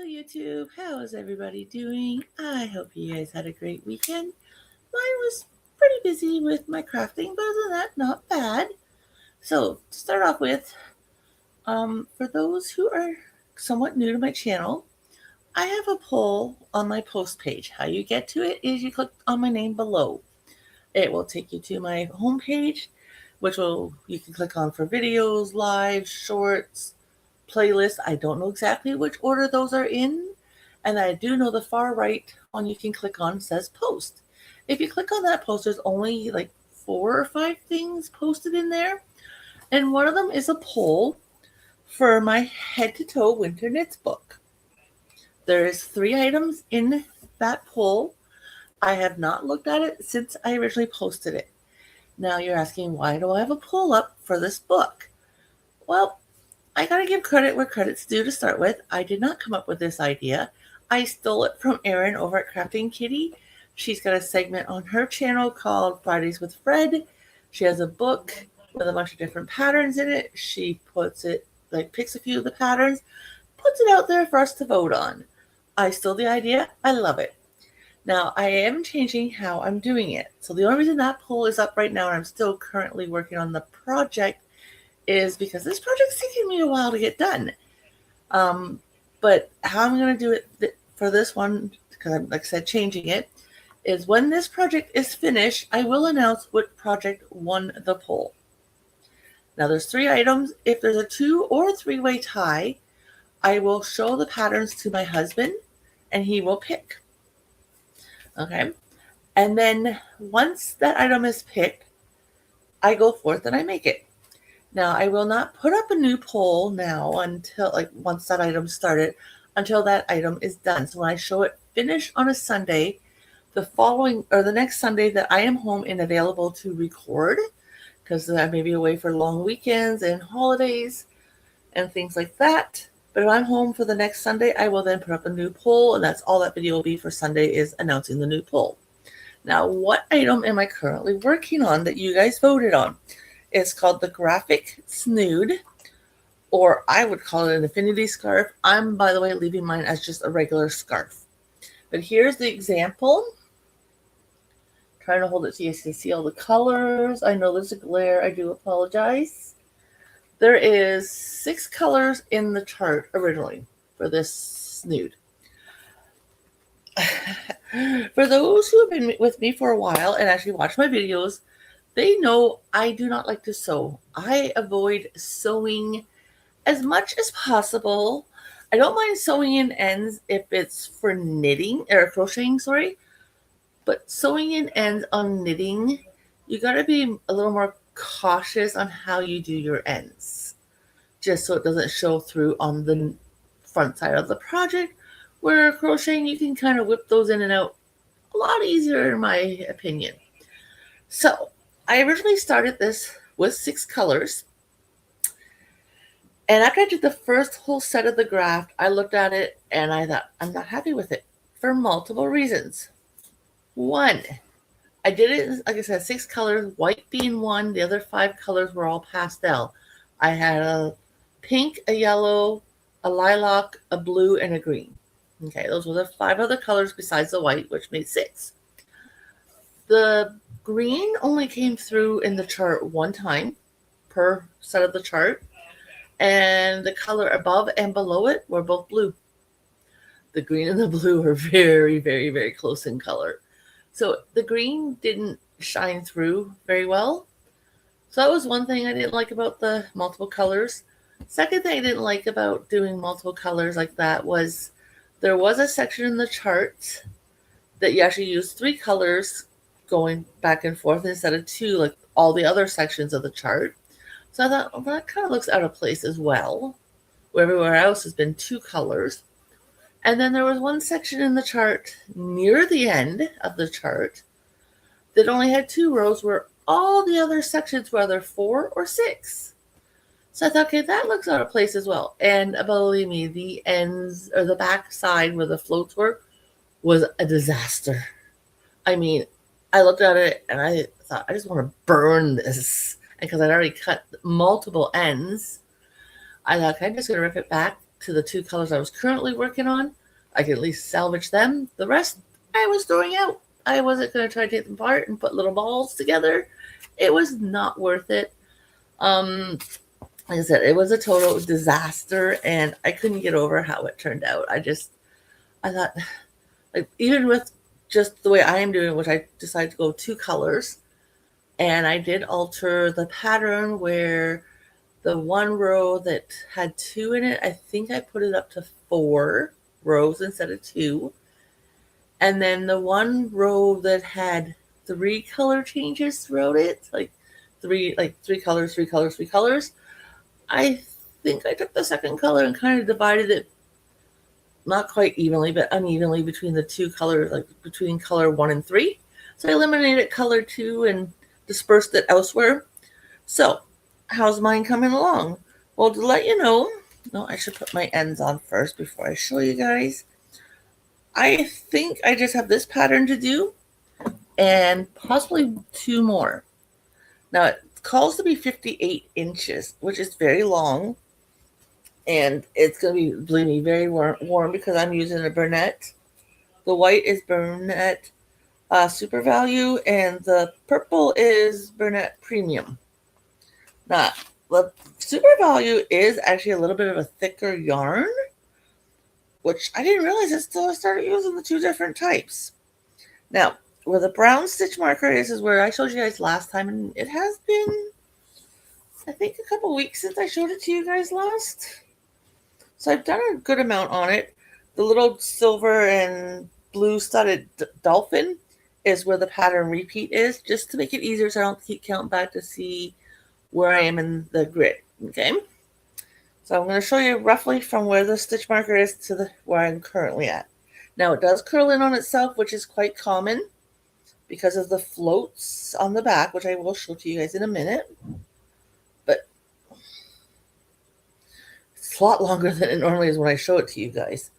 YouTube. How is everybody doing? I hope you guys had a great weekend. Mine was pretty busy with my crafting, but other than that, not bad. So, to start off with, for those who are somewhat new to my channel, I have a poll on my post page. How you get to it is you click on my name below. It will take you to my homepage, which you can click on for videos, live, shorts, playlists. I don't know exactly which order those are in. And I do know the far right one you can click on says post. If you click on that post, there's only like 4 or 5 things posted in there. And one of them is a poll for my head to toe winter knits book. There's 3 items in that poll. I have not looked at it since I originally posted it. Now you're asking, why do I have a poll up for this book? Well, I gotta give credit where credit's due to start with. I did not come up with this idea. I stole it from Erin over at Crafting Kitty. She's got a segment on her channel called Fridays with Fred. She has a book with a bunch of different patterns in it. She picks a few of the patterns, puts it out there for us to vote on. I stole the idea. I love it. Now, I am changing how I'm doing it. So the only reason that poll is up right now, and I'm still currently working on the project, is because this project's taking me a while to get done. But how I'm going to do it for this one, because I'm, like I said, changing it, is when this project is finished, I will announce what project won the poll. Now, there's 3 items. If there's a 2 or 3-way tie, I will show the patterns to my husband, and he will pick. Okay? And then once that item is picked, I go forth and I make it. Now, I will not put up a new poll now until, once that item started, until that item is done. So when I show it finished on a Sunday, the next Sunday that I am home and available to record, because I may be away for long weekends and holidays and things like that. But if I'm home for the next Sunday, I will then put up a new poll, and that's all that video will be for Sunday, is announcing the new poll. Now, what item am I currently working on that you guys voted on? It's called the Graphic Snood, or I would call it an infinity scarf. I'm, by the way, leaving mine as just a regular scarf. But here's the example. Trying to hold it so you can see all the colors. I know there's a glare. I do apologize. There is 6 colors in the chart originally for this snood. For those who have been with me for a while and actually watch my videos, they know I do not like to sew. I avoid sewing as much as possible. I don't mind sewing in ends if it's for knitting or crocheting, but sewing in ends on knitting, you got to be a little more cautious on how you do your ends, just so it doesn't show through on the front side of the project. Where crocheting, you can kind of whip those in and out a lot easier, in my opinion. So I originally started this with 6 colors. And after I did the first whole set of the graft, I looked at it and I thought, I'm not happy with it for multiple reasons. 1, I did it, like I said, 6 colors, white being 1. The other 5 colors were all pastel. I had a pink, a yellow, a lilac, a blue, and a green. Okay, those were the 5 other colors besides the white, which made 6. The green only came through in the chart 1 time per set of the chart, and the color above and below it were both blue. The green and the blue are very, very, very close in color. So the green didn't shine through very well. So that was one thing I didn't like about the multiple colors. Second thing I didn't like about doing multiple colors like that was there was a section in the chart that you actually used 3 colors going back and forth instead of 2, like all the other sections of the chart. So I thought, well, that kind of looks out of place as well, where everywhere else has been 2 colors. And then there was one section in the chart near the end of the chart that only had 2 rows, where all the other sections were either 4 or 6. So I thought, okay, that looks out of place as well. And believe me, the ends, or the back side where the floats were, was a disaster. I mean, I looked at it and I thought, I just want to burn this. And because I'd already cut multiple ends, I thought, okay, I'm just going to rip it back, to the 2 colors I was currently working on. I could at least salvage them. The rest I was throwing out. I wasn't going to try to take them apart and put little balls together. It was not worth it. Like I said, it was a total disaster, and I couldn't get over how it turned out. I thought, like, even with just the way I am doing it, which I decided to go 2 colors, and I did alter the pattern where the one row that had 2 in it, I think I put it up to 4 rows instead of 2. And then the one row that had 3 color changes throughout it, like 3 colors, 3 colors, 3 colors, I think I took the second color and kind of divided it, not quite evenly, but unevenly between the 2 colors, like between color 1 and 3. So I eliminated color 2 and dispersed it elsewhere. So how's mine coming along? Well, to let you know, no, I should put my ends on first before I show you guys. I think I just have this pattern to do and possibly 2 more. Now it calls to be 58 inches, which is very long. And it's going to be, believe me, very warm because I'm using a Burnett. The white is Burnett Super Value, and the purple is Burnett Premium. Now, the Super Value is actually a little bit of a thicker yarn, which I didn't realize until I started using the 2 different types. Now, where the brown stitch marker is where I showed you guys last time, and it has been, I think, a couple weeks since I showed it to you guys last. So I've done a good amount on it. The little silver and blue studded dolphin is where the pattern repeat is, just to make it easier so I don't keep counting back to see where I am in the grid. Okay, so I'm going to show you roughly from where the stitch marker is to where I'm currently at. Now it does curl in on itself, which is quite common because of the floats on the back, which I will show to you guys in a minute. But it's a lot longer than it normally is when I show it to you guys.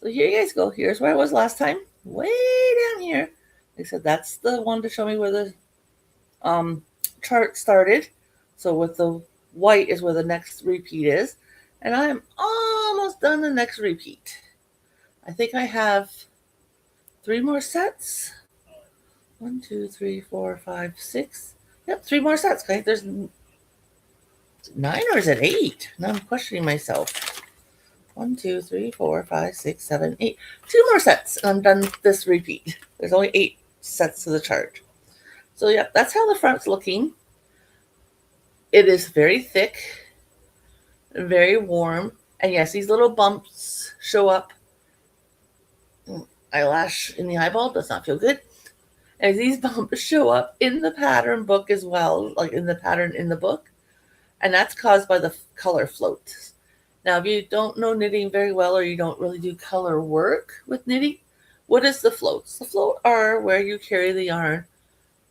So here you guys go. Here's where I was last time, way down here. Like I said, that's the one to show me where the chart started. So with the white is where the next repeat is. And I'm almost done the next repeat. I think I have 3 more sets. 1, 2, 3, 4, 5, 6. Yep, 3 more sets. Okay, there's 9 or is it 8? Now I'm questioning myself. 1, 2, 3, 4, 5, 6, 7, 8. 2 more sets, and I'm done this repeat. There's only 8 sets to the chart. So yeah, that's how the front's looking. It is very thick, very warm, and yes, these little bumps show up. Eyelash in the eyeball does not feel good. And these bumps show up in the pattern book as well, like in the pattern in the book. And that's caused by the color floats. Now, if you don't know knitting very well or you don't really do color work with knitting, what is the floats? The float are where you carry the yarn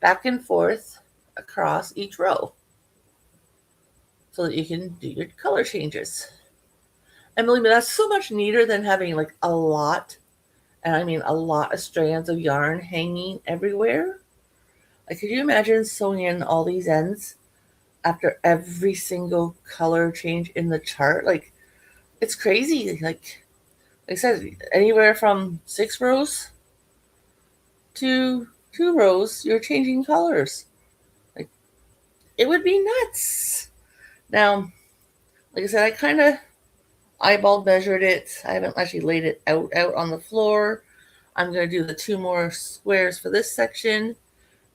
back and forth across each row so that you can do your color changes. And believe me, that's so much neater than having like a lot, and I mean a lot of strands of yarn hanging everywhere. Like, could you imagine sewing in all these ends after every single color change in the chart? Like, it's crazy. Like I said, anywhere from 6 rows to 2 rows, you're changing colors. Like, it would be nuts. Now, like I said, I kind of eyeball measured it. I haven't actually laid it out on the floor. I'm going to do the 2 more squares for this section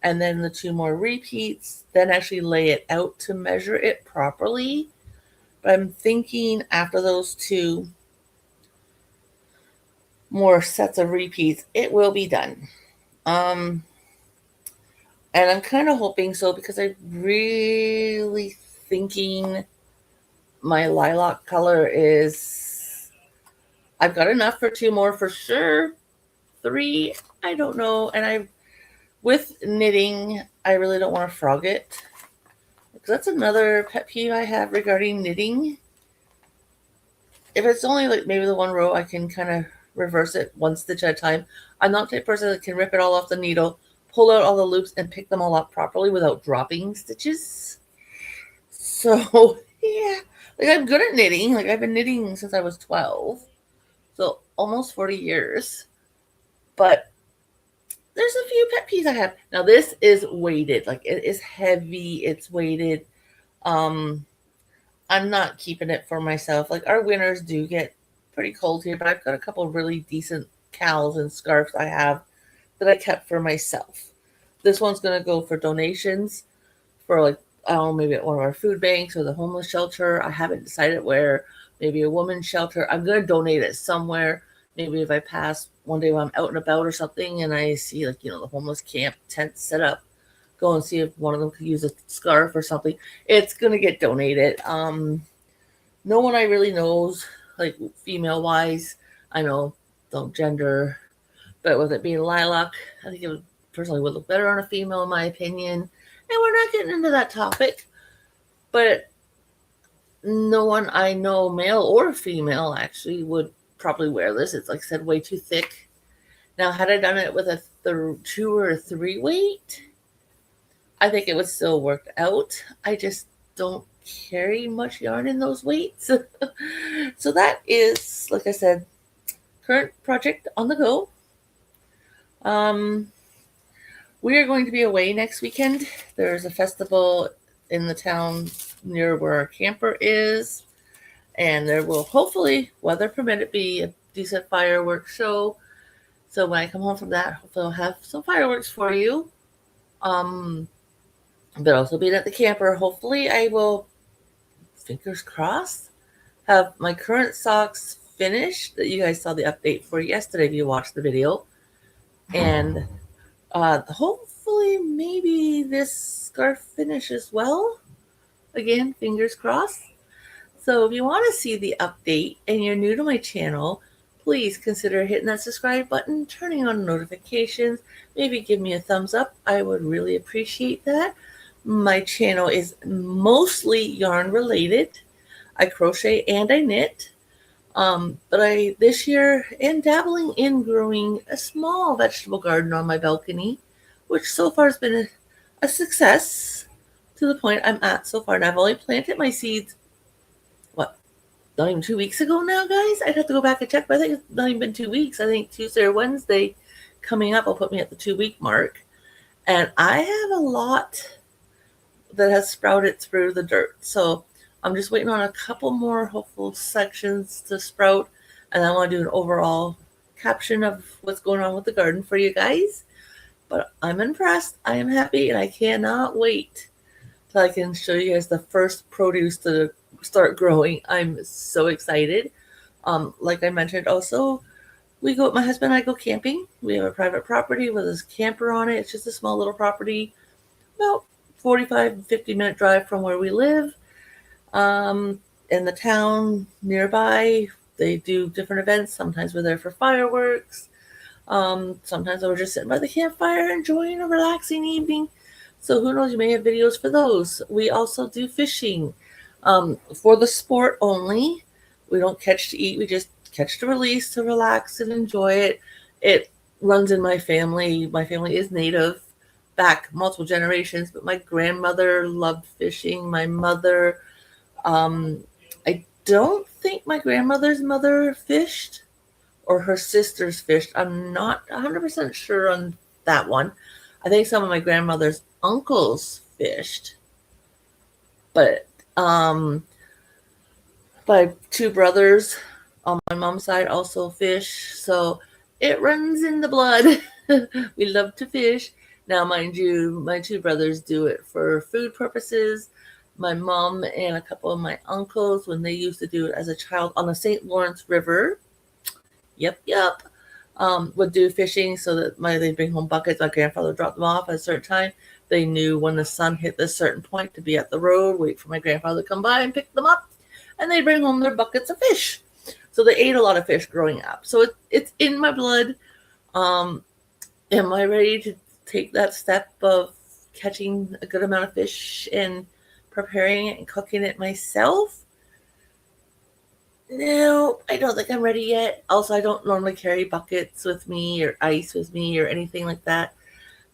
and then the 2 more repeats, then actually lay it out to measure it properly. But I'm thinking after those 2 more sets of repeats, it will be done. And I'm kind of hoping so because I'm really thinking my lilac color is, I've got enough for 2 more for sure. 3, I don't know. And with knitting, I really don't want to frog it, because that's another pet peeve I have regarding knitting. If it's only like maybe the 1 row, I can kind of reverse it 1 stitch at a time. I'm not the type of person that can rip it all off the needle, pull out all the loops, and pick them all up properly without dropping stitches. So yeah, Like, I'm good at knitting. Like, I've been knitting since I was 12. So almost 40 years. But there's a few pet peeves I have. Now, this is weighted. Like, it is heavy. It's weighted. Um, I'm not keeping it for myself. Like, our winters do get pretty cold here, but I've got a couple of really decent cowls and scarves I have that I kept for myself. This one's going to go for donations for, like, I don't know, maybe at one of our food banks or the homeless shelter. I haven't decided where. Maybe a woman's shelter. I'm going to donate it somewhere. Maybe if I pass one day when I'm out and about or something and I see, like, the homeless camp tent set up, go and see if one of them could use a scarf or something. It's going to get donated. No one I really knows, like, female wise. I know, don't gender, but with it being lilac, I think it would personally would look better on a female, in my opinion. And we're not getting into that topic, but no one I know, male or female, actually would probably wear this. It's, like I said, way too thick. Now, had I done it with a 2 or 3 weight, I think it would still work out. I just don't carry much yarn in those weights. So that is, like I said, current project on the go. We are going to be away next weekend. There's a festival in the town near where our camper is, and there will hopefully, weather permitted, be a decent fireworks show. So when I come home from that, hopefully I'll have some fireworks for you. But also being at the camper, hopefully I will, fingers crossed, have my current socks finished that you guys saw the update for yesterday if you watched the video. And hopefully maybe this scarf finishes well. Again, fingers crossed. So if you want to see the update and you're new to my channel, please consider hitting that subscribe button, turning on notifications, maybe give me a thumbs up. I would really appreciate that. My channel is mostly yarn related. I crochet and I knit. But I this year am dabbling in growing a small vegetable garden on my balcony, which so far has been a success to the point I'm at so far. And I've only planted my seeds, not even 2 weeks ago now, guys? I'd have to go back and check, but I think it's not even been 2 weeks. I think Tuesday or Wednesday coming up will put me at the 2-week mark. And I have a lot that has sprouted through the dirt. So I'm just waiting on a couple more hopeful sections to sprout. And I want to do an overall caption of what's going on with the garden for you guys. But I'm impressed. I am happy. And I cannot wait till I can show you guys the first produce to start growing. I'm so excited. Like I mentioned, also, my husband and I go camping. We have a private property with a camper on it. It's just a small little property, about 45, 50-minute drive from where we live. In the town nearby, they do different events. Sometimes we're there for fireworks. Sometimes we're just sitting by the campfire enjoying a relaxing evening. So who knows, you may have videos for those. We also do fishing for the sport only. We don't catch to eat. We just catch to release, to relax and enjoy it. It runs in my family. My family is native, back multiple generations, but my grandmother loved fishing. My mother, I don't think my grandmother's mother fished or her sisters fished. I'm not 100% sure on that one. I think some of my grandmother's uncles fished, but my 2 brothers on my mom's side also fish, so it runs in the blood. We love to fish. Now, mind you, my 2 brothers do it for food purposes. My mom and a couple of my uncles, when they used to do it as a child on the St. Lawrence River, would do fishing so that they'd bring home buckets. My grandfather dropped them off at a certain time. They knew when the sun hit this certain point to be at the road, wait for my grandfather to come by and pick them up, and they'd bring home their buckets of fish. So they ate a lot of fish growing up. So it's in my blood. Am I ready to take that step of catching a good amount of fish and preparing it and cooking it myself? No, I don't think I'm ready yet. Also, I don't normally carry buckets with me or ice with me or anything like that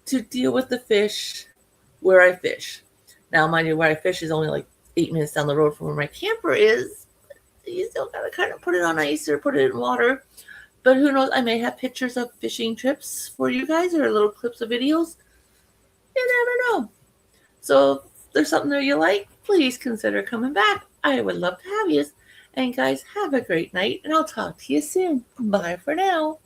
to deal with the fish where I fish. Now, mind you, where I fish is only like 8 minutes down the road from where my camper is. You still gotta kind of put it on ice or put it in water. But who knows? I may have pictures of fishing trips for you guys or little clips of videos. You never know. So if there's something that you like, please consider coming back. I would love to have you. And guys, have a great night, and I'll talk to you soon. Bye for now.